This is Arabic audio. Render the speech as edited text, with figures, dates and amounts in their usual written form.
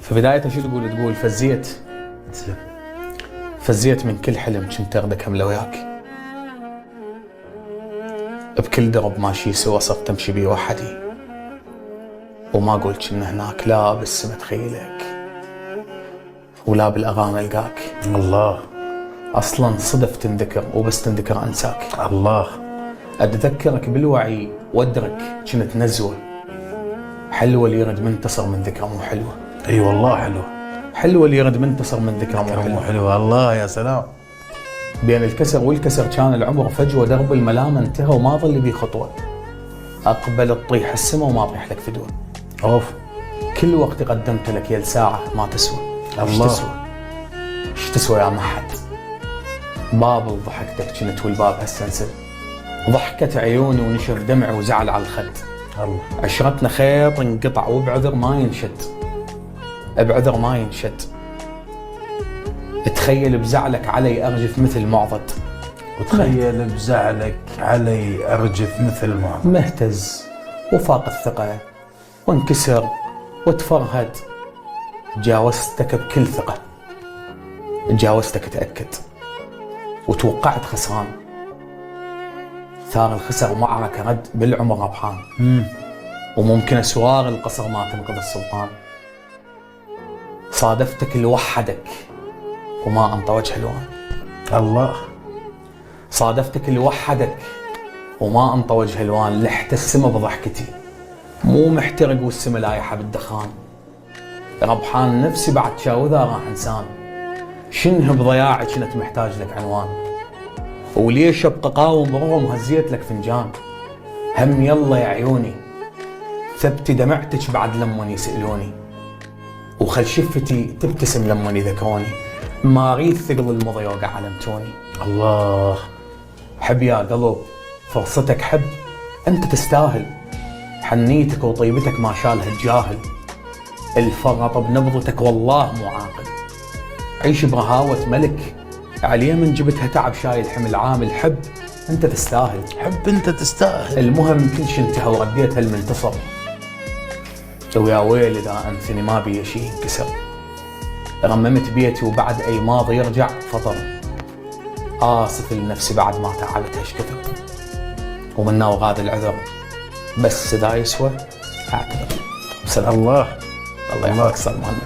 في بدايته شو تقول فزيت من كل حلم كنت اخذك حمله وياك، بكل درب ماشي سوا صرت امشي بيه وحدي، وما قلت ان هناك لا بالسما تخيلك ولا بالاغاني القاك. الله. اصلا صدف تنذكر وبس تنذكر انساك. الله. اتذكرك بالوعي وادرك كنت نزوه حلوه اللي يرد منتصر من ذكرى مو حلوه. اي والله حلو. حلوه اللي يرد منتصر من ذكرى مو حلوه. حلوه. الله يا سلام. بين الكسر والكسر كان العمر فجوه، درب الملامه انتهى وما ظل بي خطوه، اقبل تطيح السما وما طيح لك فدوه. اوف. كل وقت قدمت لك يا ساعه ما تسوى. الله. ايش تسوى يا محد؟ بابل ضحكتك كنت والباب هالسنسل، ضحكت عيوني ونشر دمع وزعل على الخد. الله. عشرتنا خيط انقطع وبعذر ما ينشد، بعذر ما ينشد. تخيل بزعلك علي ارجف مثل معضد، وتخيل بزعلك علي ارجف مثل ما مهتز وفاق الثقة وانكسر وتفرهد. جاوزتك بكل ثقة، جاوزتك تأكد وتوقعت خسران. ثار الخسر معركة رد بالعمر ربحان، وممكن اسوار القصر ما تنقذ السلطان. صادفتك اللي وحدك وما انطى وجه الوان. الله. صادفتك اللي وحدك وما انطى وجه الوان. لحت السما بضحكتي مو محترق والسما لايحه بالدخان. ربحان نفسي بعد شاوذها راح انسان، شنه بضياعي كنت محتاج لك عنوان. وليش ابقى قاوم برغم هزيت لك فنجان. هم يلا يا عيوني ثبتي دمعتك بعد لمن يسألوني، وخل شفتي تبتسم لمن يذكروني. ما اريد ثقل المضي وقع علمتوني. الله. حب يا قلب فرصتك، حب انت تستاهل. حنيتك وطيبتك ما شالها الجاهل، الفرط بنبضتك والله مو عاقل. عيش برهاوة ملك عليه من جبتها تعب شايل حمل عامل. حب انت تستاهل، حب انت تستاهل. المهم كل شي انتهى ورديتها المنتصر. ويا ويل اذا انثني ما بي شي ينكسر. رممت بيتي وبعد اي ماضي يرجع فطر. اسف لنفسي بعد ما تعبت ايش كثر، ومنا وغاد العذر بس دا يسوى اعتذر. الله. الله يحفظك سلمان.